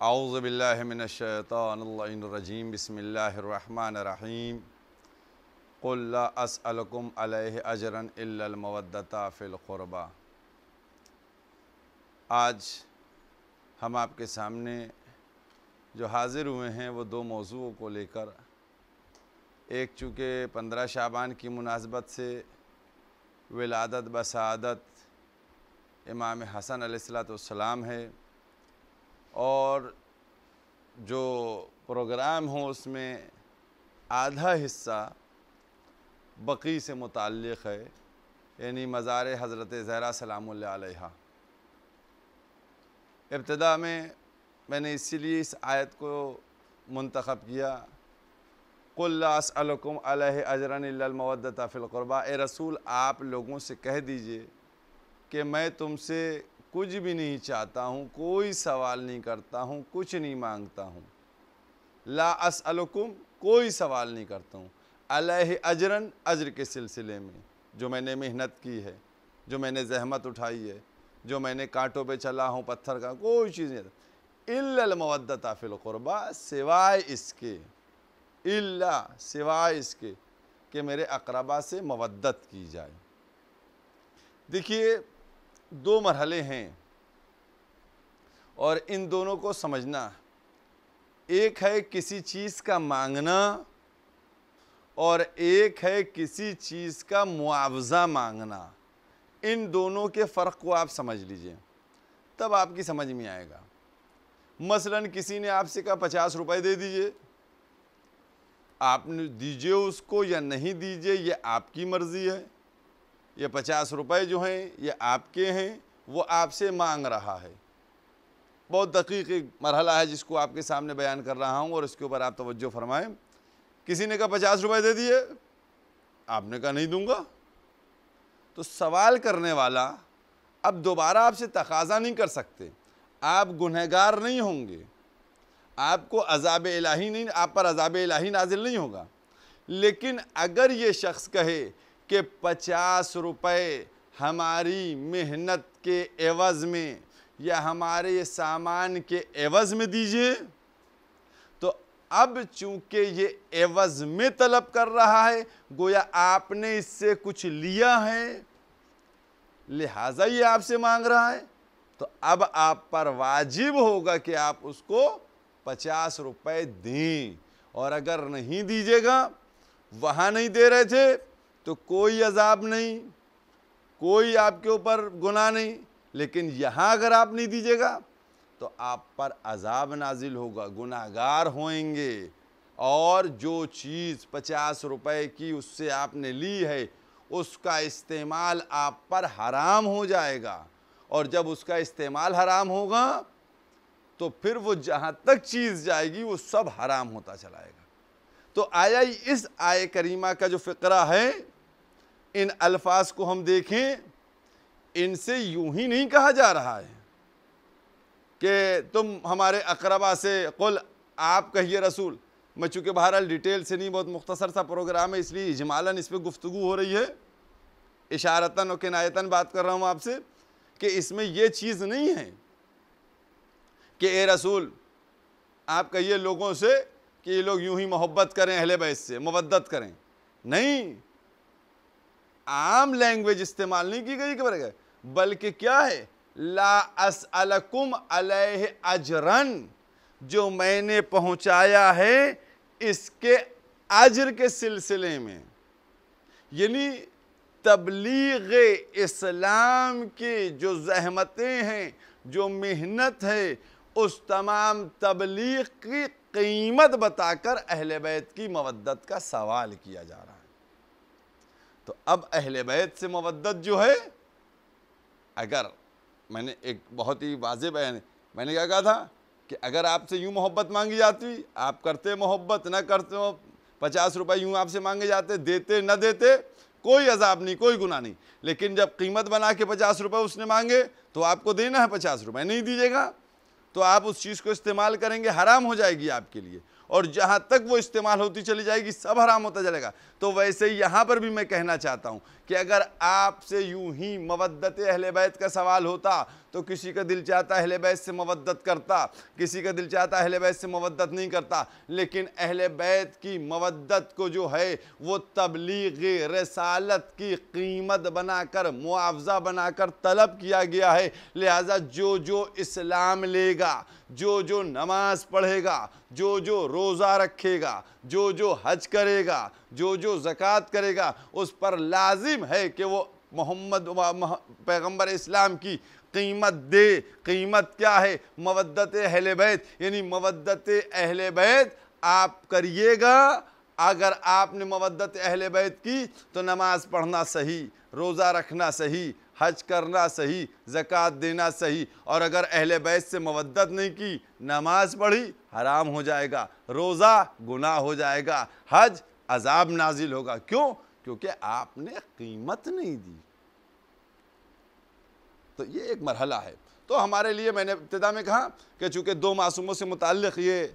औज़ु बिल्लाहि मिनश्शैतानिर्रजीम बिस्मिल्लाहिर्रहमानिर्रहीम क़ुल ला अस्अलुकुम अलैहि अजरन इल्लल मवद्दता फ़िल क़ुरबा। आज हम आपके सामने जो हाज़िर हुए हैं वो दो मौज़ूओं को लेकर, एक चूँकि 15 शाबान की मुनासबत से विलादत बसादत इमाम हसन अलैहिस्सलाम है और जो प्रोग्राम हो उसमें आधा हिस्सा बक़ी से मुताल्लिक़ है, यानी मज़ार हज़रत ज़हरा सलामुल्लाह अलैहा। इब्तिदा में मैंने इसीलिए इस आयत को मुंतख़ब किया, क़ुल ला अस्अलुकुम अलैहि अजरन इल्लल मवद्दता फ़िल क़ुरबा। ए रसूल, आप लोगों से कह दीजिए कि मैं तुमसे कुछ भी नहीं चाहता हूँ, कोई सवाल नहीं करता हूँ, कुछ नहीं मांगता हूँ। ला अस्अलुकुम, कोई सवाल नहीं करता हूँ, अलैहि अजरन, अज्र के सिलसिले में, जो मैंने मेहनत की है, जो मैंने ज़हमत उठाई है, जो मैंने कांटों पे चला हूँ, पत्थर का, कोई चीज़ नहीं। इल्लल मवद्दता फ़िल क़ुरबा, सिवाय इसके, इल्ला सिवाय इसके कि मेरे अक़रबा से मवद्दत की जाए। देखिए, दो मरहले हैं और इन दोनों को समझना। एक है किसी चीज़ का मांगना और एक है किसी चीज़ का मुआवज़ा मांगना। इन दोनों के फ़र्क को आप समझ लीजिए, तब आपकी समझ में आएगा। मसलन किसी ने आपसे कहा 50 रुपए दे दीजिए, आपने दीजिए उसको या नहीं दीजिए ये आपकी मर्ज़ी है। ये 50 रुपए जो हैं ये आपके हैं, वो आपसे मांग रहा है। बहुत दक़ीक़ एक मरहला है जिसको आपके सामने बयान कर रहा हूँ और इसके ऊपर आप तवज्जो फरमाएं। किसी ने कहा 50 रुपए दे दिए, आपने कहा नहीं दूंगा, तो सवाल करने वाला अब दोबारा आपसे तकाज़ा नहीं कर सकते। आप गुनहगार नहीं होंगे, आपको अज़ाब इलाही नहीं, आप पर अज़ाब इलाही नाजिल नहीं होगा। लेकिन अगर ये शख्स कहे कि 50 रुपए हमारी मेहनत के एवज़ में या हमारे सामान के एवज़ में दीजिए, तो अब चूँकि ये एवज़ में तलब कर रहा है, गोया आपने इससे कुछ लिया है, लिहाजा ये आपसे मांग रहा है, तो अब आप पर वाजिब होगा कि आप उसको 50 रुपए दें। और अगर नहीं दीजिएगा, वहाँ नहीं दे रहे थे तो कोई अज़ाब नहीं, कोई आपके ऊपर गुनाह नहीं, लेकिन यहाँ अगर आप नहीं दीजिएगा तो आप पर अज़ाब नाजिल होगा, गुनाहगार होएंगे। और जो चीज़ 50 रुपए की उससे आपने ली है उसका इस्तेमाल आप पर हराम हो जाएगा, और जब उसका इस्तेमाल हराम होगा तो फिर वो जहाँ तक चीज़ जाएगी वो सब हराम होता चलाएगा। तो आया इस आय करीमा का जो फ़िक्रा है, इन अल्फाज को हम देखें, इनसे यूं ही नहीं कहा जा रहा है कि तुम हमारे अक़रबा से, कुल आप कहिए रसूल। मैं चूँकि बहरहाल डिटेल से नहीं, बहुत मुख्तसर सा प्रोग्राम है, इसलिए इजमालन इस पर गुफ्तगू हो रही है, इशारतन और किनायतन बात कर रहा हूँ आपसे कि इसमें यह चीज़ नहीं है कि ए रसूल आप कहिए लोगों से कि ये लोग यूं ही मोहब्बत करें, अहले बैत से मवद्दत करें। नहीं, आम लैंग्वेज इस्तेमाल नहीं की गई, बल्कि क्या है, ला अस्अलकुम अलैहि अजरन, जो मैंने पहुंचाया है इसके अज्र के सिलसिले में, यानी तबलीग इस्लाम की जो ज़हमतें हैं, जो मेहनत है, उस तमाम तबलीग की कीमत बताकर अहले बैत की मवद्दत का सवाल किया जा रहा है। तो अब अहले बैत से मवद्दत जो है, अगर मैंने एक बहुत ही वाज़ेह बयान, मैंने क्या कहा था कि अगर आपसे यूँ मोहब्बत मांगी जाती, आप करते मोहब्बत, ना करते हो, 50 रुपए यूँ आपसे मांगे जाते, देते न देते, कोई अजाब नहीं, कोई गुनाह नहीं। लेकिन जब कीमत बना के 50 रुपए उसने मांगे तो आपको देना है 50 रुपए, नहीं दीजिएगा तो आप उस चीज़ को इस्तेमाल करेंगे, हराम हो जाएगी आपके लिए, और जहाँ तक वो इस्तेमाल होती चली जाएगी सब हराम होता चलेगा। तो वैसे ही यहाँ पर भी मैं कहना चाहता हूँ कि अगर आपसे यूं ही मवद्दत अहले बैत का सवाल होता तो किसी का दिल चाहता अहले बैत से मवद्दत करता, किसी का दिल चाहता अहले बैत से मवद्दत नहीं करता। लेकिन अहले बैत की मवद्दत को जो है वो तबलीग रसालत की कीमत बनाकर, मुआवजा बनाकर तलब किया गया है। लिहाजा जो जो इस्लाम लेगा, जो जो नमाज पढ़ेगा, जो जो रोज़ा रखेगा, जो जो हज करेगा, जो जो ज़कात करेगा, उस पर लाजिम है कि वो मोहम्मद पैगंबर इस्लाम की कीमत दे। कीमत क्या है? मवद्दत अहले बैत, यानी मवद्दत अहले बैत आप करिएगा। अगर आपने मवद्दत अहले बैत की तो नमाज पढ़ना सही, रोज़ा रखना सही, हज करना सही, ज़कात देना सही। और अगर अहले बैत से मवद्दत नहीं की, नमाज पढ़ी, हराम हो जाएगा, रोज़ा गुनाह हो जाएगा, हज अजाब नाजिल होगा। क्यों? क्योंकि आपने कीमत नहीं दी। तो ये एक मरहला है। तो हमारे लिए, मैंने इब्तिदा में कहा कि चूँकि 2 मासूमों से मुताल्लिक़ ये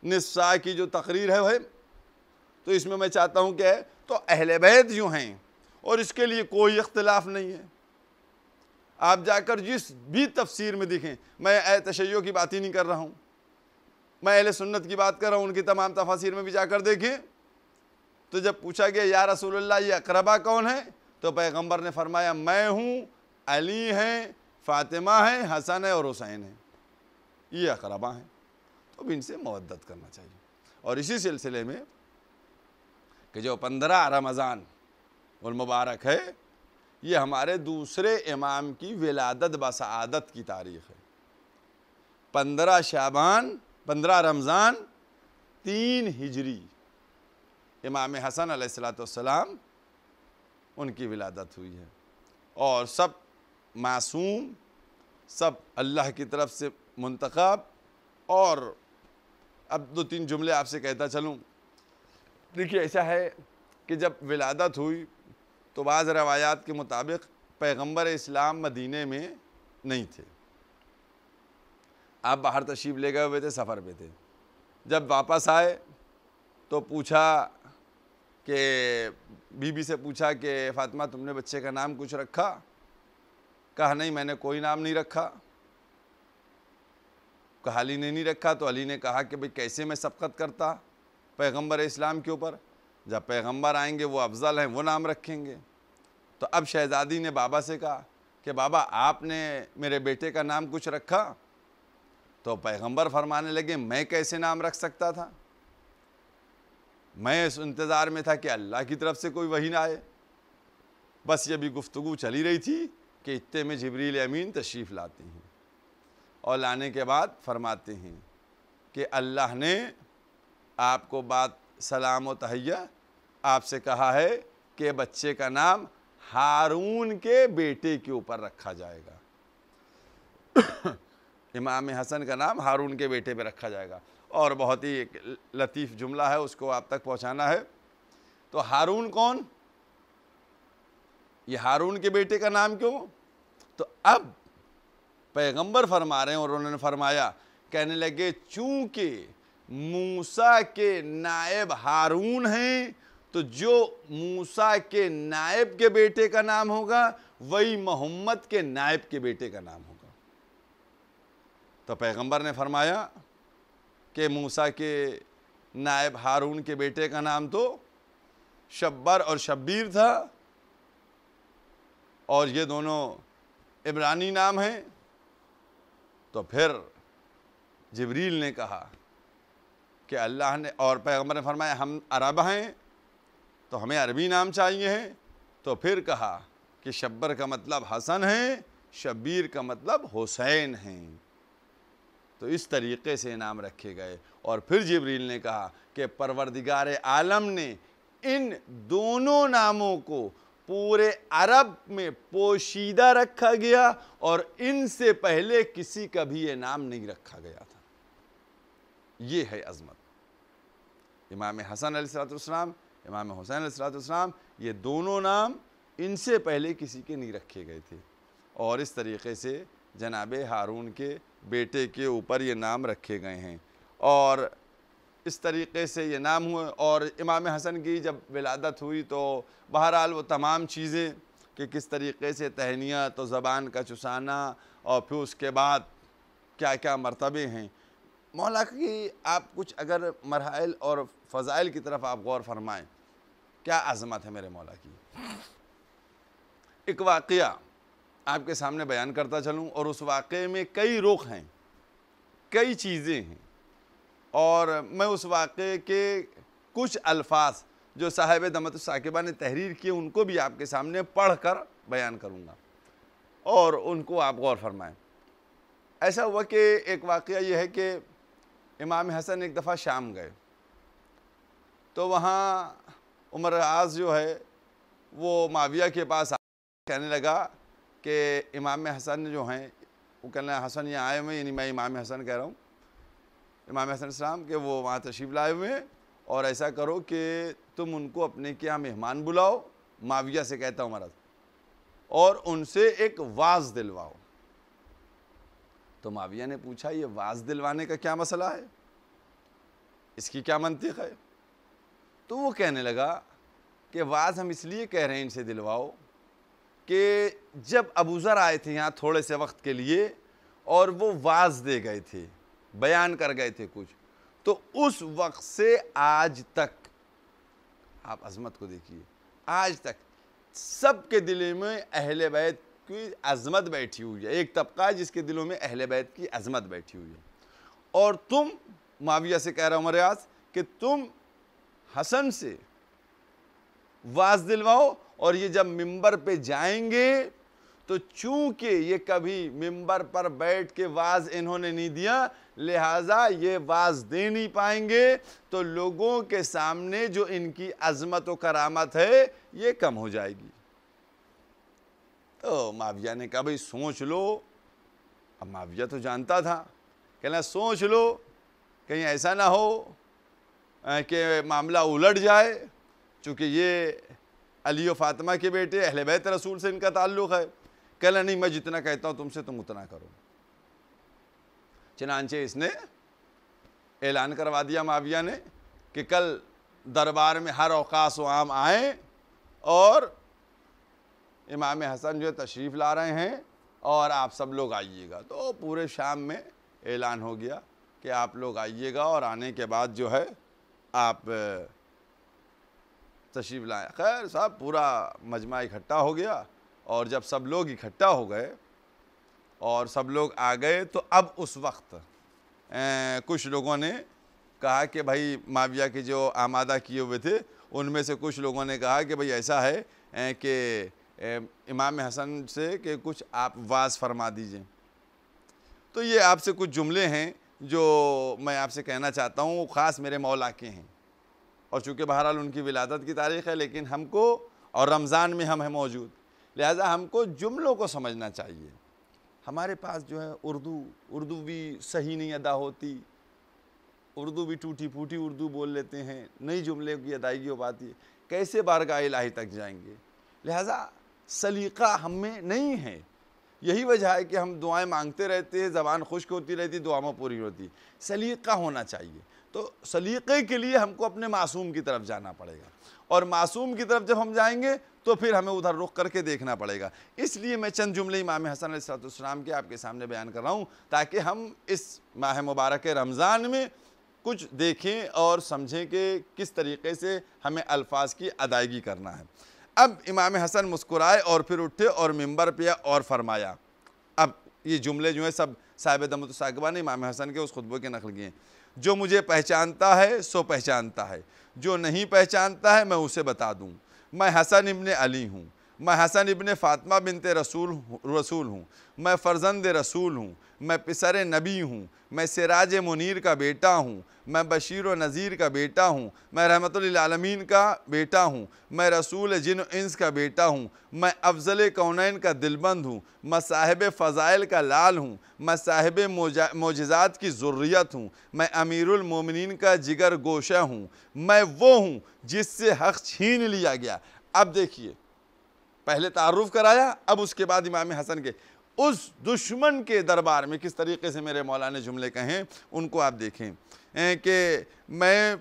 निस्फ़ सा की जो तकरीर है वह, तो इसमें मैं चाहता हूँ कि तो अहले बैत जो हैं, और इसके लिए कोई इख्तिलाफ़ नहीं है। आप जाकर जिस भी तफसीर में देखें, मैं तशय्यो की बात ही नहीं कर रहा हूँ, मैं अहले सुन्नत की बात कर रहा हूँ, उनकी तमाम तफसीर में भी जाकर देखें। तो जब पूछा गया या रसूलल्लाह ये अक़रबा कौन है, तो पैगंबर ने फरमाया मैं हूँ, अली हैं, फ़ातिमा हैं, हसन है और हुसैन है, ये अक़रबा हैं। तो अब इनसे मवद्दत करना चाहिए। और इसी सिलसिले में कि जो 15 रमज़ान उल मुबारक है, ये हमारे दूसरे इमाम की विलादत बसआदत की तारीख़ है। 15 शाबान, 15 रमज़ान 3 हिजरी, इमाम हसन अलैहिस्सलाम उनकी विलादत हुई है। और सब मासूम, सब अल्लाह की तरफ से मुंतखब। और अब 2-3 जुमले आपसे कहता चलूँ। देखिए, ऐसा है कि जब विलादत हुई तो बाज़ रवायात के मुताबिक पैगंबर इस्लाम मदीने में नहीं थे, आप बाहर तशरीफ़ ले गए हुए थे, सफ़र पे थे। जब वापस आए तो पूछा कि बीबी से पूछा कि फ़ातिमा तुमने बच्चे का नाम कुछ रखा? कहा नहीं, मैंने कोई नाम नहीं रखा। कहा अली ने नहीं रखा। तो अली ने कहा कि भाई कैसे मैं सबकत करता पैगंबर इस्लाम के ऊपर, जब पैगंबर आएंगे वो अफजल हैं, वो नाम रखेंगे। तो अब शहज़ादी ने बाबा से कहा कि बाबा आपने मेरे बेटे का नाम कुछ रखा? तो पैगंबर फरमाने लगे मैं कैसे नाम रख सकता था, मैं इस इंतज़ार में था कि अल्लाह की तरफ से कोई वही ना आए। बस ये भी गुफ्तगू चली रही थी कि इत्ते में जिब्रील अमीन तशरीफ़ लाते हैं, और लाने के बाद फरमाते हैं कि अल्लाह ने आपको बात सलाम व तहय्या आपसे कहा है कि बच्चे का नाम हारून के बेटे के ऊपर रखा जाएगा। इमाम हसन का नाम हारून के बेटे पे रखा जाएगा। और बहुत ही एक लतीफ़ जुमला है, उसको आप तक पहुंचाना है। तो हारून कौन? ये हारून के बेटे का नाम क्यों? तो अब पैगंबर फरमा रहे हैं, और उन्होंने फरमाया, कहने लगे चूंकि मूसा के नायब हारून हैं, तो जो मूसा के नायब के बेटे का नाम होगा वही मोहम्मद के नायब के बेटे का नाम होगा। तो पैगंबर ने फरमाया कि मूसा के नायब हारून के बेटे का नाम तो शब्बर और शब्बीर था, और ये दोनों इब्रानी नाम हैं। तो फिर जिब्रील ने कहा कि अल्लाह ने, और पैगंबर ने फरमाया हम अरब हैं तो हमें अरबी नाम चाहिए हैं। तो फिर कहा कि शब्बर का मतलब हसन है, शब्बीर का मतलब हुसैन हैं। तो इस तरीक़े से नाम रखे गए। और फिर जिब्रील ने कहा कि परवरदिगार आलम ने इन दोनों नामों को पूरे अरब में पोशीदा रखा गया, और इनसे पहले किसी का भी ये नाम नहीं रखा गया था। ये है अज़मत। इमाम हसन अलैहिस्सलाम, इमाम हुसैन अलैहिस्सलाम, ये दोनों नाम इनसे पहले किसी के नहीं रखे गए थे। और इस तरीक़े से जनाब हारून के बेटे के ऊपर ये नाम रखे गए हैं, और इस तरीक़े से ये नाम हुए। और इमाम हसन की जब विलादत हुई तो बहरहाल वो तमाम चीज़ें कि किस तरीक़े से तहनीत और ज़बान का चुसाना और फिर उसके बाद क्या क्या मर्तबे हैं। मौला की आप कुछ अगर मरहल और फ़ज़ाइल की तरफ आप गौर फरमाएँ, क्या अज़मत है मेरे मौला की। एक वाक़या आपके सामने बयान करता चलूँ और उस वाक़े में कई रुख हैं, कई चीज़ें हैं, और मैं उस वाक़े के कुछ अल्फाज जो साहिब दमत साकिबा ने तहरीर किए उनको भी आपके सामने पढ़ कर बयान करूँगा और उनको आप गौर फरमाएँ। ऐसा हुआ कि एक वाक़या ये है कि इमाम हसन एक दफ़ा शाम गए, तो वहाँ उमर आज़ जो है वो माविया के पास कहने लगा कि इमाम हसन जो हैं, वो कहने लगा हसन यहाँ आए हुए, यानी मैं इमाम हसन कह रहा हूँ, इमाम हसन इस्लाम के वो वहाँ तशरीफ़ लाए हुए हैं, और ऐसा करो कि तुम उनको अपने के यहाँ मेहमान बुलाओ, माविया से कहता हूँ महाराज, और उनसे एक वाज़ दिलवाओ। तो माविया ने पूछा ये वाज़ दिलवाने का क्या मसला है, इसकी क्या मंतिक़ है। तो वो कहने लगा कि वाज़ हम इसलिए कह रहे हैं इनसे दिलवाओ कि जब अबू ज़र आए थे यहाँ थोड़े से वक्त के लिए और वो वाज़ दे गए थे, बयान कर गए थे कुछ, तो उस वक्त से आज तक, आप अज़मत को देखिए, आज तक सबके दिल में अहले बैत की अज़मत बैठी हुई है। एक तबका है जिसके दिलों में अहले बैत की अज़मत बैठी हुई है, और तुम, माविया से कह रहा हूँ रियाज, कि तुम हसन से वाज़ दिलवाओ, और ये जब मिंबर पे जाएंगे तो चूंकि ये कभी मिंबर पर बैठ के वाज़ इन्होंने नहीं दिया, लिहाजा ये वाज़ दे नहीं पाएंगे, तो लोगों के सामने जो इनकी अज़मत व करामत है ये कम हो जाएगी। तो माविया ने कहा भाई सोच लो। अब माविया तो जानता था, कहना सोच लो, कहीं ऐसा ना हो कि मामला उलट जाए, चूँकि ये अली व फातिमा के बेटे अहले बैत रसूल से इनका ताल्लुक़ है। कहना नहीं, मैं जितना कहता हूँ तुमसे तुम उतना करो। चनांचे इसने ऐलान करवा दिया माविया ने कि कल दरबार में हर औकास व आम आए और इमाम हसन जो है तशरीफ़ ला रहे हैं और आप सब लोग आइएगा। तो पूरे शाम में ऐलान हो गया कि आप लोग आइएगा, और आने के बाद जो है आप तशरीफ़ लाएँ। खैर साहब पूरा मजमा इकट्ठा हो गया, और जब सब लोग इकट्ठा हो गए और सब लोग आ गए, तो अब उस वक्त कुछ लोगों ने कहा कि भाई माविया के जो आमादा किए हुए थे उनमें से कुछ लोगों ने कहा कि भाई ऐसा है कि इमाम हसन से कि कुछ आप वाज़ फरमा दीजिए। तो ये आपसे कुछ जुमले हैं जो मैं आपसे कहना चाहता हूँ, वो ख़ास मेरे मौला के हैं, और चूँकि बहरहाल उनकी विलादत की तारीख़ है, लेकिन हमको, और रमज़ान में हम हैं मौजूद, लिहाजा हमको जुमलों को समझना चाहिए। हमारे पास जो है उर्दू भी सही नहीं अदा होती, उर्दू भी टूटी फूटी उर्दू बोल लेते हैं, नई जुमले की अदायगी हो पाती है, कैसे बारगाह इलाही तक जाएंगे। लिहाजा सलीक़ा हम में नहीं है। यही वजह है कि हम दुआएं मांगते रहते हैं, ज़बान खुश्क होती रहती, दुआ में पूरी होती। सलीक़ा होना चाहिए। तो सलीक़े के लिए हमको अपने मासूम की तरफ जाना पड़ेगा, और मासूम की तरफ जब हम जाएंगे तो फिर हमें उधर रुख करके देखना पड़ेगा। इसलिए मैं चंद जुमले इमाम हसन अलैहिस्सलाम के आपके सामने बयान कर रहा हूँ, ताकि हम इस माह मुबारक रमज़ान में कुछ देखें और समझें कि किस तरीक़े से हमें अल्फाज की अदायगी करना है। अब इमाम हसन मुस्कुराए और फिर उठे और मिंबर पे और फरमाया। अब ये जुमले जो हैं सब साहिब दमत साकिबा ने इमाम हसन के उस खुतबे के नकल किए। जो मुझे पहचानता है सो पहचानता है, जो नहीं पहचानता है मैं उसे बता दूँ। मैं हसन इब्ने अली हूँ, मैं हसन इब्ने फ़ातिमा बिनते रसूल हूँ, मैं फ़र्जंद रसूल हूँ, मैं पिसर नबी हूँ, मैं सिराज मुनीर का बेटा हूँ, मैं बशीर व नज़ीर का बेटा हूँ, मैं रहमतुल लिल आलमीन का बेटा हूँ, मैं रसूल जिन इंस का बेटा हूँ, मैं अफ़ज़ल कौनैन का दिलबंद हूँ, मैं साहिब फ़ज़ाइल का लाल हूँ, मैं साहिब मोजज़ात की ज़ुर्रियत हूँ, मैं अमीरुल मोमिनीन का जिगर गोशा हूँ, मैं वो हूँ जिससे हक़ छीन लिया गया। अब देखिए, पहले तारुफ़ कराया, अब उसके बाद इमाम हसन के उस दुश्मन के दरबार में किस तरीक़े से मेरे मौला ने जुमले कहें, उनको आप देखें कि मैं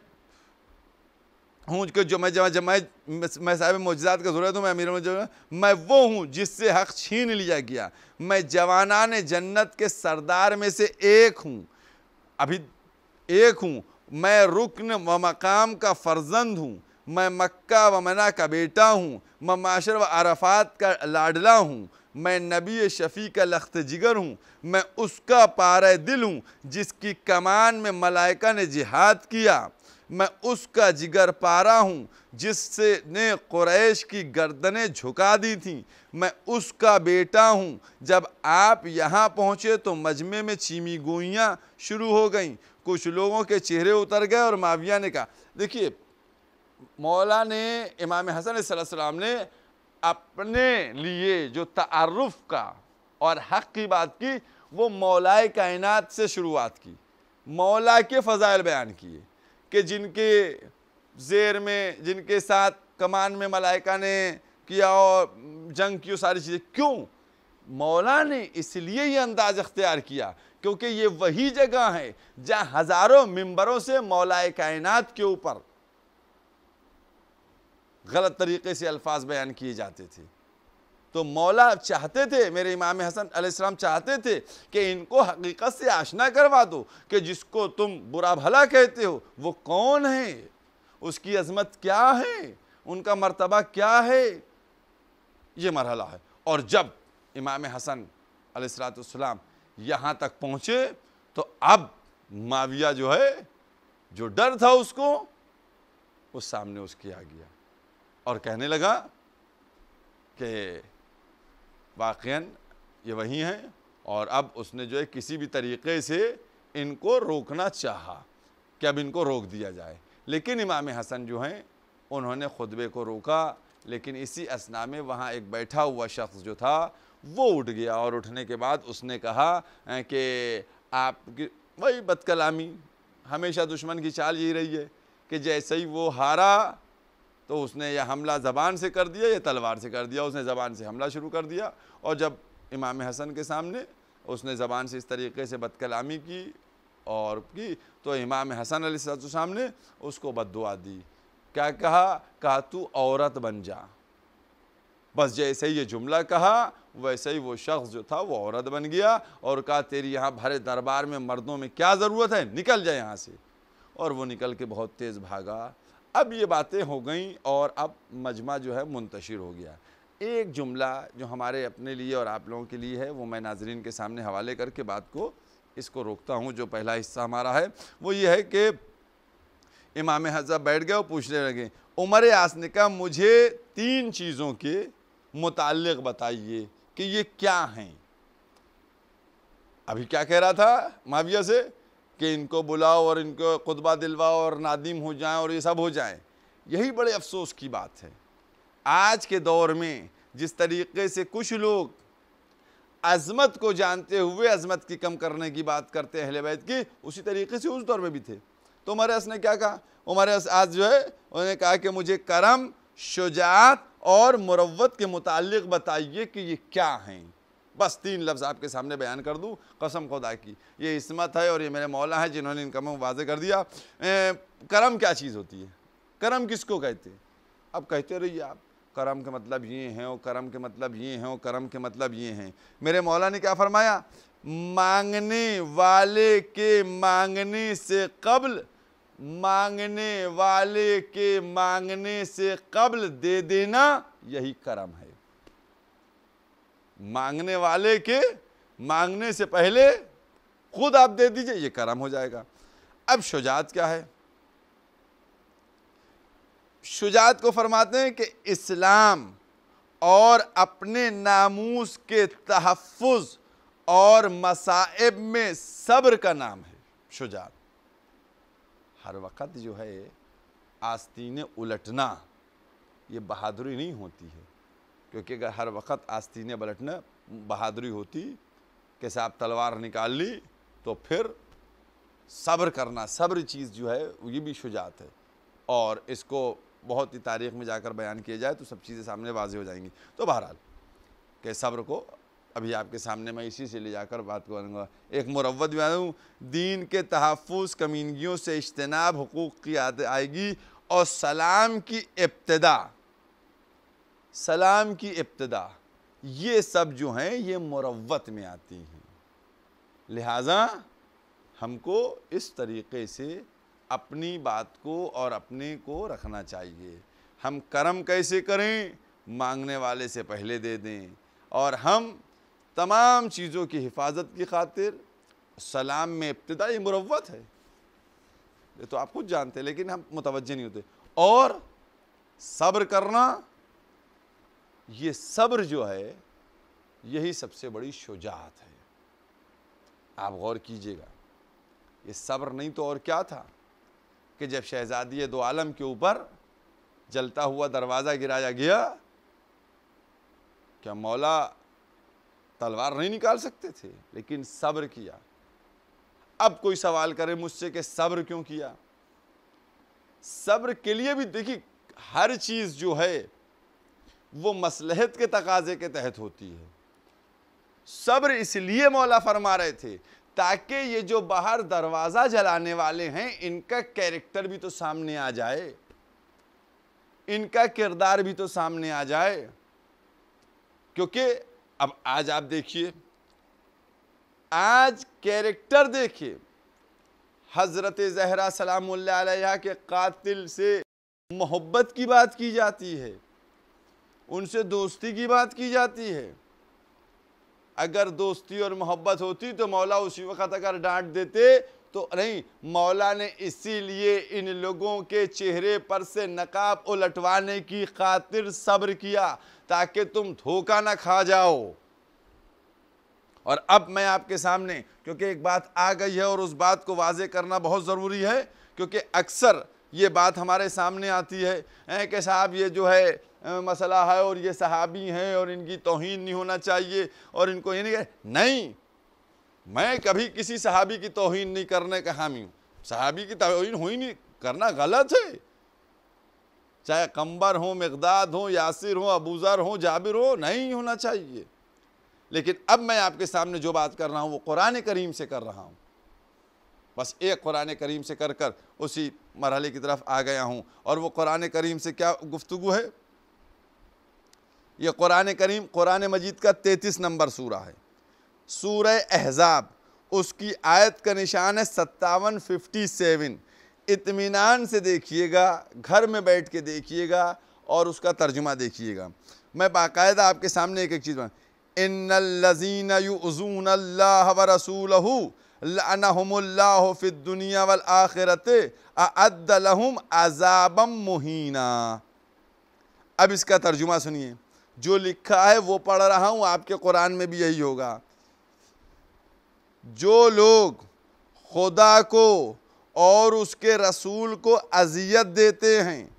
हूँ कि जो मैं साहिब मोजज़ात का ज़रूरत हूँ, मैं अमीर मुजज़्ज़, मैं वो हूँ जिससे हक़ छीन लिया गया, मैं जवानान जन्नत के सरदार में से एक हूँ, अभी एक हूँ, मैं रुकन व मकाम का फ़र्जंद हूँ, मैं मक्का व मना का बेटा हूँ, मैं माशर व अरफात का लाडला हूँ, मैं नबी शफ़ी का लख्त जिगर हूँ, मैं उसका पारा दिल हूँ जिसकी कमान में मलाइका ने जिहाद किया, मैं उसका जिगर पारा हूँ जिससे ने कुरैश की गर्दनें झुका दी थीं, मैं उसका बेटा हूँ। जब आप यहाँ पहुँचे तो मजमे में चीमी गोइयाँ शुरू हो गईं, कुछ लोगों के चेहरे उतर गए और माविया ने कहा, देखिए मौला ने, इमाम हसन अलैहिस्सलाम ने अपने लिए जो तारुफ का और हक़ की बात की, वो मौलाए कायनात से शुरुआत की, मौला के फ़ज़ाइल बयान किए कि जिनके ज़ेर में, जिनके साथ कमान में मलाइका ने किया और जंग की, सारी चीज़ें। क्यों मौला ने इसलिए ये अंदाज़ अख्तियार किया क्योंकि ये वही जगह है जहाँ हज़ारों मिंबरों से मौलाए कायनात के ऊपर गलत तरीके से अल्फाज बयान किए जाते थे। तो मौला चाहते थे, मेरे इमाम हसन अलैहिस्सलाम चाहते थे कि इनको हकीकत से आशना करवा दो कि जिसको तुम बुरा भला कहते हो वो कौन है, उसकी अजमत क्या है, उनका मर्तबा क्या है, ये मरहला है। और जब इमाम हसन अलैहिस्सलाम यहाँ तक पहुँचे तो अब माविया जो है, जो डर था उसको, वो सामने उसके आ गया और कहने लगा कि वाक़ईन ये वही हैं। और अब उसने जो है किसी भी तरीक़े से इनको रोकना चाहा कि अब इनको रोक दिया जाए, लेकिन इमाम हसन जो हैं उन्होंने खुतबे को रोका। लेकिन इसी असना में वहाँ एक बैठा हुआ शख्स जो था वो उठ गया और उठने के बाद उसने कहा कि आपकी वही बदकलामी, हमेशा दुश्मन की चाल यही रही है कि जैसे ही वो हारा तो उसने या हमला ज़बान से कर दिया या तलवार से कर दिया। उसने ज़बान से हमला शुरू कर दिया और जब इमाम हसन के सामने उसने ज़बान से इस तरीक़े से बदकलामी की और की तो इमाम हसन अलैहिस्सलाम ने उसको बद्दुआ दी। क्या कहा तू औरत बन जा। बस जैसे ही ये जुमला कहा वैसे ही वो शख्स जो था वो औरत बन गया और कहा तेरी यहाँ भरे दरबार में मर्दों में क्या ज़रूरत है, निकल जाए यहाँ से। और वो निकल के बहुत तेज़ भागा। अब ये बातें हो गई और अब मजमा जो है मुंतशिर हो गया। एक जुमला जो हमारे अपने लिए और आप लोगों के लिए है वो मैं नाज़रीन के सामने हवाले करके बात को इसको रोकता हूँ। जो पहला हिस्सा हमारा है वो ये है कि इमाम हसन बैठ गए और पूछने लगे, उमर आस ने कहा मुझे 3 चीज़ों के मुताल्लिक़ बताइए कि ये क्या हैं। अभी क्या कह रहा था माविया से कि इनको बुलाओ और इनको खुतबा दिलवाओ और नादिम हो जाएं और ये सब हो जाएं। यही बड़े अफसोस की बात है आज के दौर में, जिस तरीक़े से कुछ लोग अज़मत को जानते हुए अज़मत की कम करने की बात करते हैं अहले बैत की, उसी तरीक़े से उस दौर में भी थे। तो उमर अस ने क्या कहा, उमर अस आज जो है उन्होंने कहा कि मुझे करम, शुजाअत और मुरव्वत के मुताल्लिक़ बताइए कि ये क्या हैं। बस 3 लफ्ज़ आपके सामने बयान कर दूँ, कसम खुदा की ये इस्मत है और ये मेरे मौला है जिन्होंने इन कमों को वाज़े कर दिया। करम क्या चीज़ होती है, करम किसको कहते हैं। अब कहते रहिए आप करम के मतलब ये हैं और करम के मतलब ये हैं और करम के मतलब ये हैं। मेरे मौला ने क्या फरमाया, मांगने वाले के मांगने से कब्ल, मांगने वाले के मांगने से कब्ल दे देना यही करम है। मांगने वाले के मांगने से पहले खुद आप दे दीजिए, ये करम हो जाएगा। अब शुजाअत क्या है, शुजाअत को फरमाते हैं कि इस्लाम और अपने नामूस के तहफ़्फ़ुज़ और मसाइब में सब्र का नाम है शुजाअत। हर वक़्त जो है आस्तीनें उलटना ये बहादुरी नहीं होती है, क्योंकि अगर हर वक़्त आस्तीनें पलटना बहादुरी होती कि साहब तलवार निकाल ली तो फिर सब्र करना, सब्र चीज़ जो है ये भी शुजाअत है। और इसको बहुत ही तारीख़ में जाकर बयान किया जाए तो सब चीज़ें सामने वाज़ेह हो जाएंगी। तो बहरहाल के सब्र को अभी आपके सामने मैं इसी से ले जाकर बात करूँगा। एक मुरव्वत बयान हूँ, दीन के तहफ़्फ़ुज़, कमीनगियों से इज्तनाब, हुकूक़ की याद आएगी और सलाम की इब्तिदा, सलाम की इब्तिदा, ये सब जो हैं ये मुरव्वत में आती हैं। लिहाजा हमको इस तरीक़े से अपनी बात को और अपने को रखना चाहिए। हम करम कैसे करें? मांगने वाले से पहले दे दें, और हम तमाम चीज़ों की हिफाजत की खातिर सलाम में इब्तिदा ये मुरव्वत है, ये तो आप खुद जानते हैं, लेकिन हम मुतवज्जे नहीं होते। और सब्र करना, ये सब्र जो है यही सबसे बड़ी शुजाअत है। आप गौर कीजिएगा, ये सब्र नहीं तो और क्या था कि जब शहजादी दो आलम के ऊपर जलता हुआ दरवाज़ा गिराया गया, क्या मौला तलवार नहीं निकाल सकते थे? लेकिन सब्र किया। अब कोई सवाल करे मुझसे कि सब्र क्यों किया? सब्र के लिए भी देखिए, हर चीज़ जो है वो मसलहत के तकाजे के तहत होती है। सब्र इसलिए मौला फरमा रहे थे ताकि ये जो बाहर दरवाज़ा जलाने वाले हैं इनका कैरेक्टर भी तो सामने आ जाए, इनका किरदार भी तो सामने आ जाए। क्योंकि अब आज आप देखिए, आज कैरेक्टर देखिए, हज़रत ज़हरा सलामुल्लाह अलैहा के कातिल से मोहब्बत की बात की जाती है, उनसे दोस्ती की बात की जाती है। अगर दोस्ती और मोहब्बत होती तो मौला उसी वक़्त अगर डांट देते तो नहीं, मौला ने इसीलिए इन लोगों के चेहरे पर से नकाब उलटवाने की खातिर सब्र किया ताकि तुम धोखा ना खा जाओ। और अब मैं आपके सामने, क्योंकि एक बात आ गई है और उस बात को वाज़े करना बहुत ज़रूरी है, क्योंकि अक्सर ये बात हमारे सामने आती है कि साहब ये जो है मसला है और ये सहाबी हैं और इनकी तौहीन नहीं होना चाहिए और इनको ये नहीं, मैं कभी किसी सहाबी की तौहीन नहीं करने का हामी हूँ। सहाबी की तौहीन हुई नहीं, करना गलत है, चाहे कंबर हो, मिक़दाद हो, यासिर हो, अबूज़र हो, जाबिर हो, नहीं होना चाहिए। लेकिन अब मैं आपके सामने जो बात कर रहा हूँ वो कुरान करीम से कर रहा हूँ। बस एक कुरान करीम से कर कर उसी मरहले की तरफ आ गया हूँ। और वो कुरान करीम से क्या गुफ्तगू है? ये कुरान करीम कुरान मजीद का 33 नंबर सूरा है, सूरह अहज़ाब, उसकी आयत का निशान है 57-57। इत्मीनान से देखिएगा, घर में बैठ के देखिएगा और उसका तर्जुमा देखिएगा। मैं बाकायदा आपके सामने एक एक चीज़ बना, इन्नल्लज़ीना युज़ूनल्लाह व रसूलहू लअनहुमुल्लाहु फ़िद्दुनिया वल आखिरति अअद्द लहुम अज़ाबम मुहीना। अब इसका तर्जुमा सुनिए, जो लिखा है वो पढ़ रहा हूँ, आपके कुरान में भी यही होगा। जो लोग खुदा को और उसके रसूल को अज़ियत देते हैं,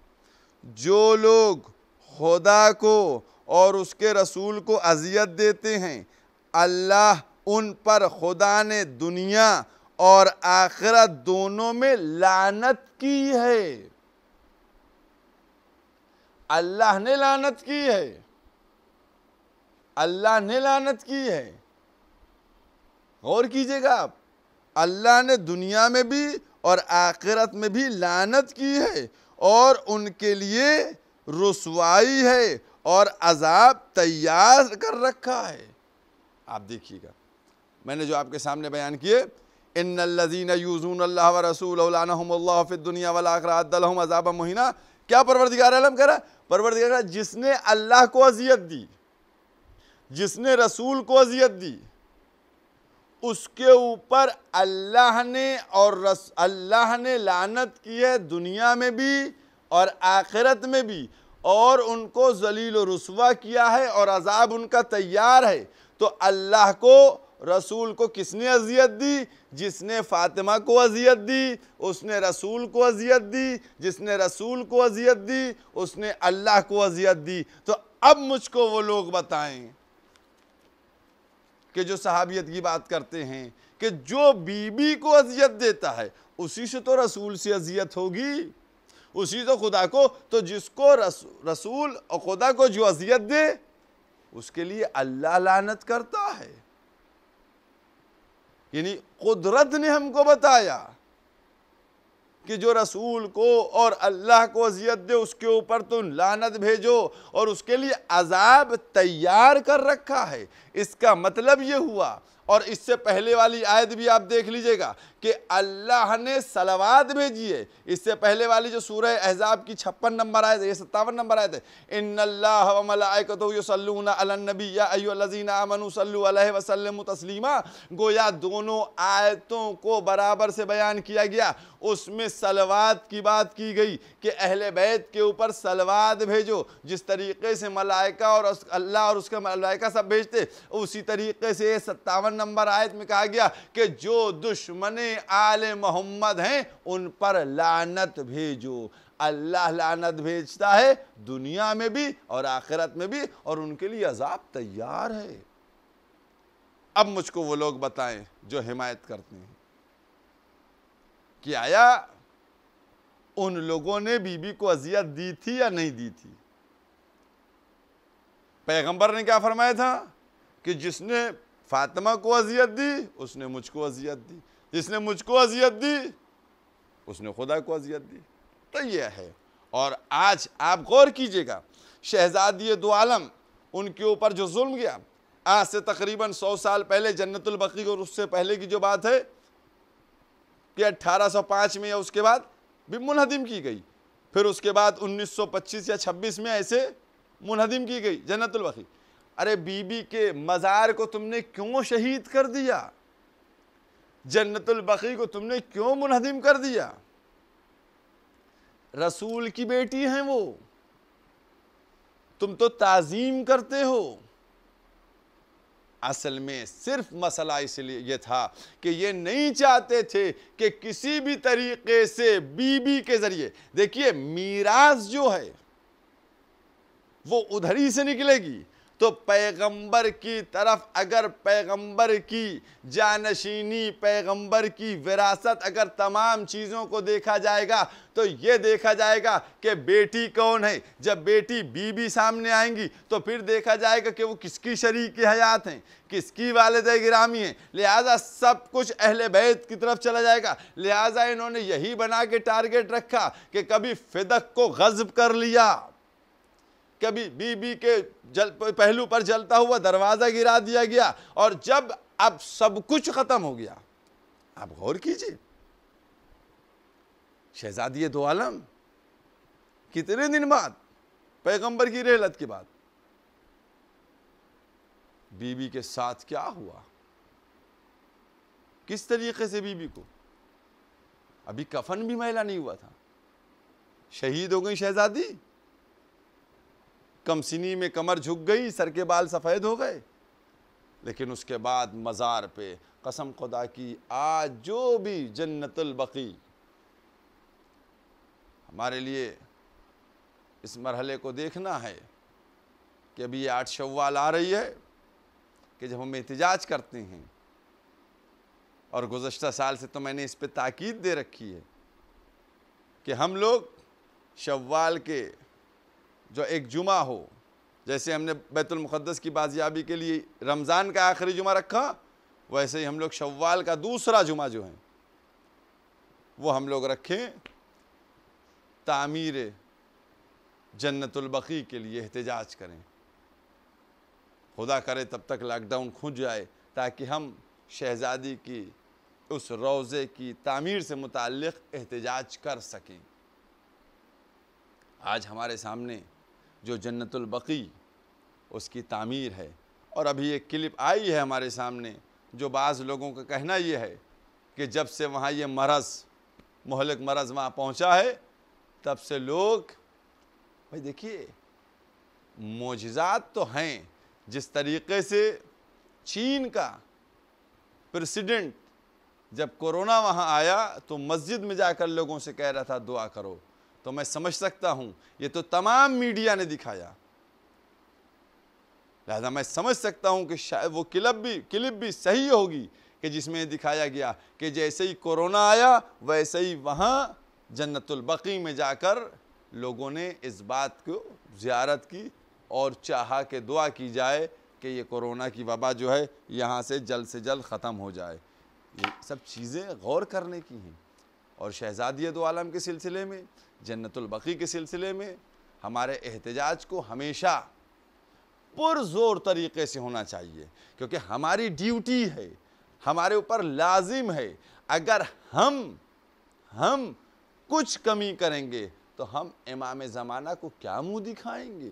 जो लोग खुदा को और उसके रसूल को अज़ियत देते हैं, अल्लाह उन पर खुदा ने दुनिया और आखिरत दोनों में लानत की है। अल्लाह ने लानत की है, अल्लाह ने लानत की है। गौर कीजिएगा आप, अल्लाह ने दुनिया में भी और आखिरत में भी लानत की है और उनके लिए रुसवाई है और अजाब तैयार कर रखा है। आप देखिएगा, मैंने जो आपके सामने बयान किए, इन्नल्लज़ीना युज़ूनल्लाह व रसूलहू लअनहुमुल्लाहु फ़िद्दुनिया वल आखिरति अअद्द लहुम अज़ाबम मुहीना। क्या परवरदिगार आलम कह रहा? परवरदिगार जिसने अल्लाह को अज़ियत दी, जिसने रसूल को अज़ियत दी, उसके ऊपर अल्लाह ने लानत की है दुनिया में भी और आखिरत में भी, और उनको ज़लील व रुसवा किया है और अज़ाब उनका तैयार है। तो अल्लाह को, रसूल को किसने अज़ियत दी? जिसने फ़ातिमा को अज़ियत दी उसने रसूल को अज़ियत दी, जिसने रसूल को अज़ियत दी उसने अल्लाह को अज़ियत दी। तो अब मुझको वो लोग बताएं कि जो सहाबियत की बात करते हैं कि जो बीबी को अज़ियत देता है उसी से तो रसूल से अज़ियत होगी, उसी तो खुदा को, तो जिसको रसूल और खुदा को जो अज़ियत दे उसके लिए अल्लाह लानत करता है। यानी कुदरत ने हमको बताया कि जो रसूल को और अल्लाह को अजियत दे उसके ऊपर तुम लानत भेजो और उसके लिए अजाब तैयार कर रखा है। इसका मतलब ये हुआ, और इससे पहले वाली आयत भी आप देख लीजिएगा कि अल्लाह ने सलावात भेजी है। इससे पहले वाली जो सूरह अहज़ाब की 56 नंबर आयत है, ये 57 नंबर आयत है, इन्नल्लाह व मलाइकतहु युसल्लूना अलन नबी या अय्युहल्लज़ीना आमनू सल्लु अलैहि व सल्लिमू तस्लीमा। गोया दोनों आयतों को बराबर से बयान किया गया। उसमें सलवात की बात की गई कि अहले बैत के ऊपर सलवात भेजो। जिस तरीके से मलाइका और अल्लाह और उसके मलाइका सब भेजते, उसी तरीके से 57 नंबर आयत में कहा गया कि जो दुश्मने आले मोहम्मद हैं उन पर लानत भेजो। अल्लाह लानत भेजता है दुनिया में भी और आखिरत में भी, और उनके लिए अजाब तैयार है। अब मुझको वो लोग बताएं जो हिमायत करते हैं कि आया उन लोगों ने बीबी को अजियत दी थी या नहीं दी थी। पैगंबर ने क्या फरमाया था कि जिसने फातिमा को अजियत दी उसने मुझको अजियत दी, जिसने मुझको अजियत दी उसने खुदा को अजियत दी। तो ये है। और आज आप गौर कीजिएगा, शहजादी दो आलम उनके ऊपर जो जुल्म गया, आज से तकरीबन 100 साल पहले जन्नतुल बकी, और उससे पहले की जो बात है कि 1805 में या उसके बाद भी मुनहदिम की गई, फिर उसके बाद 1925 या 26 में ऐसे मुनहदिम की गई जन्नतुल बकी। अरे बीबी के मज़ार को तुमने क्यों शहीद कर दिया? जन्नतुल बकी को तुमने क्यों मुनहदिम कर दिया? रसूल की बेटी हैं वो, तुम तो ताजीम करते हो। असल में सिर्फ मसला इसलिए ये था कि ये नहीं चाहते थे कि किसी भी तरीके से बीबी के जरिए, देखिए मीरास जो है वो उधर ही से निकलेगी। तो पैगंबर की तरफ अगर पैगंबर की जानशीनी, पैगंबर की विरासत, अगर तमाम चीज़ों को देखा जाएगा तो ये देखा जाएगा कि बेटी कौन है। जब बेटी बीबी सामने आएंगी तो फिर देखा जाएगा कि वो किसकी शरीक हयात हैं, किसकी वालिदा गिरामी हैं। लिहाजा सब कुछ अहले बैत की तरफ चला जाएगा। लिहाजा इन्होंने यही बना के टारगेट रखा कि कभी फिदक को गज़ब कर लिया, कभी बीबी के पहलू पर जलता हुआ दरवाजा गिरा दिया गया, और जब अब सब कुछ खत्म हो गया, आप गौर कीजिए, शहजादी दो आलम कितने दिन बाद, पैगंबर की रहलत के बाद, बीबी के साथ क्या हुआ, किस तरीके से बीबी को, अभी कफन भी मैला नहीं हुआ था, शहीद हो गई शहजादी, कमसिनी में कमर झुक गई, सर के बाल सफ़ेद हो गए। लेकिन उसके बाद मज़ार पे कसम खुदा की, आज जो भी जन्नतुल बकी हमारे लिए इस मरहले को देखना है कि अभी 8 शव्वाल आ रही है कि जब हम एहतिजाज करते हैं, और गुज़श्ता साल से तो मैंने इस पे ताकीद दे रखी है कि हम लोग शव्वाल के जो एक जुमा हो, जैसे हमने बैतुल मुक़द्दस की बाजियाबी के लिए रमज़ान का आखिरी जुमा रखा, वैसे ही हम लोग शव्वाल का दूसरा जुमा जो है वो हम लोग रखें, तामीर जन्नतुल बकी के लिए एहतिजाज करें। खुदा करे तब तक लॉकडाउन खुल जाए ताकि हम शहज़ादी की उस रोज़े की तामीर से मुताल्लिक़ एहतिजाज कर सकें। आज हमारे सामने जो जन्नतुल बकी उसकी तामीर है, और अभी एक क्लिप आई है हमारे सामने जो बाज़ लोगों का कहना ये है कि जब से वहाँ ये मरज़, मुहलिक मरज़ वहाँ पहुँचा है, तब से लोग, भाई देखिए मोजिज़ात तो हैं। जिस तरीक़े से चीन का प्रेसिडेंट जब कोरोना वहाँ आया तो मस्जिद में जाकर लोगों से कह रहा था दुआ करो, तो मैं समझ सकता हूँ ये तो तमाम मीडिया ने दिखाया, लिहाजा मैं समझ सकता हूँ कि शायद वो क्लिप भी सही होगी कि जिसमें दिखाया गया कि जैसे ही कोरोना आया वैसे ही वहाँ जन्नतुल बकी में जाकर लोगों ने इस बात को ज़ियारत की और चाहा कि दुआ की जाए कि ये कोरोना की वबा जो है यहाँ से जल्द ख़त्म हो जाए। ये सब चीज़ें गौर करने की हैं। और शहज़ादी दो आलम के सिलसिले में, जन्नतुल बकी के सिलसिले में हमारे एहतजाज को हमेशा पुरज़ोर तरीक़े से होना चाहिए, क्योंकि हमारी ड्यूटी है, हमारे ऊपर लाजिम है। अगर हम कुछ कमी करेंगे तो हम इमाम ज़माना को क्या मुँह दिखाएंगे?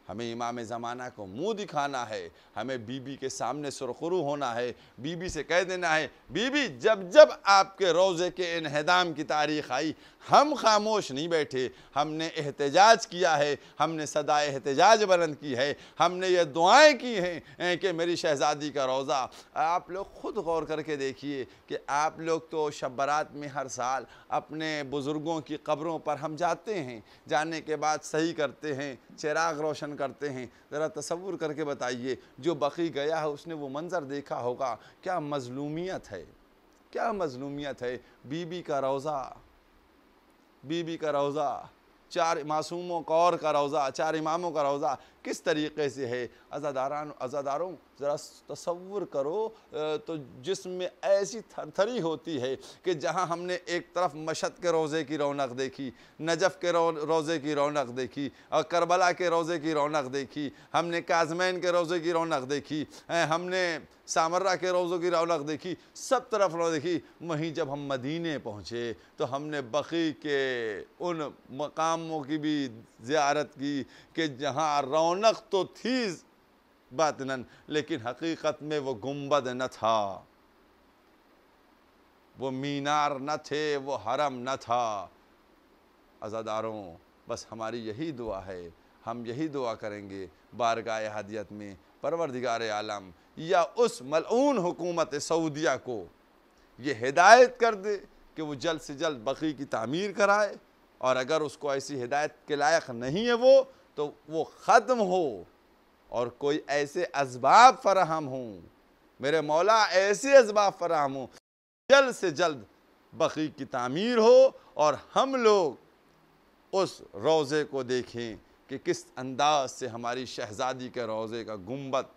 हमें इमाम ज़माना को मुँह दिखाना है, हमें बीबी के सामने सुरखरू होना है, बीबी से कह देना है, बीबी जब जब आपके रोज़े के इन्हिदाम की तारीख़ आई हम खामोश नहीं बैठे, हमने एहतजाज किया है, हमने सदा एहतजाज बुलंद की है, हमने ये दुआएं की हैं कि मेरी शहज़ादी का रोज़ा। आप लोग ख़ुद गौर करके देखिए कि आप लोग तो शब बारात में हर साल अपने बुज़ुर्गों की कब्रों पर हम जाते हैं, जाने के बाद सही करते हैं, चिराग रोशन करते हैं। ज़रा तसव्वुर करके बताइए, जो बकी गया है उसने वो मंज़र देखा होगा, क्या मज़लूमियत है, क्या मज़लूमियत है। बीबी का रोज़ा, चार मासूमों का और का रोज़ा, चार इमामों का रोज़ा किस तरीक़े से है। अज़ादारों ज़रा तसव्वुर करो तो जिसमें ऐसी थरथरी होती है कि जहाँ हमने एक तरफ मशहद के रोज़े की रौनक देखी, नजफ़ के रोज़े की रौनक देखी और करबला के रोज़े की रौनक देखी, हमने काज़मैन के रोज़े की रौनक देखी, हमने सामर्रा के रोज़ों की रौनक देखी, सब तरफ रौनक देखी। वहीं जब हम मदीने पहुँचे तो हमने बकी के उन मकामों की भी ज़ियारत की कि जहाँ रौनक तो थी बातिनन, लेकिन हकीकत में वो गुंबद न था, वो मीनार न थे, वो हरम न था। अज़ादारों, बस हमारी यही दुआ है, हम यही दुआ करेंगे बारगाह हदियत में, परवरदिगार आलम या उस मलऊन हुकूमत सऊदिया को ये हिदायत कर दे कि वो जल्द से जल्द बकी की तामीर कराए, और अगर उसको ऐसी हिदायत के लायक नहीं है तो वो ख़त्म हो और कोई ऐसे असबाब फराहम हों, मेरे मौला ऐसे असबाब फराहम हों, जल्द से जल्द बकी की तामीर हो और हम लोग उस रोज़े को देखें कि किस अंदाज से हमारी शहज़ादी के रोज़े का गुंबद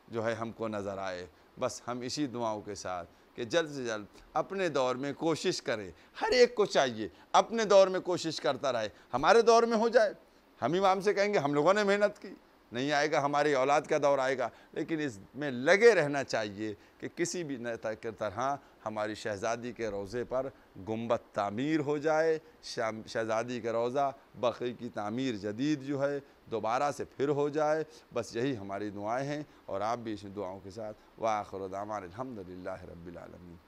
जो है हमको नज़र आए। बस हम इसी दुआओं के साथ कि जल्द से जल्द अपने दौर में कोशिश करें, हर एक को चाहिए अपने दौर में कोशिश करता रहे, हमारे दौर में हो जाए। हम इमाम से कहेंगे हम लोगों ने मेहनत की, नहीं आएगा, हमारी औलाद का दौर आएगा, लेकिन इसमें लगे रहना चाहिए कि किसी भी तरह हमारी शहज़ादी के रोज़े पर गुंबद तामीर हो जाए, शहज़ादी का रोज़ा बकी की तामीर जदीद जो है दोबारा से फिर हो जाए। बस यही हमारी दुआएं हैं और आप भी इस दुआओं के साथ व आखिर दावाना अल्हम्दुलिल्लाहि रब्बिल आलमीन।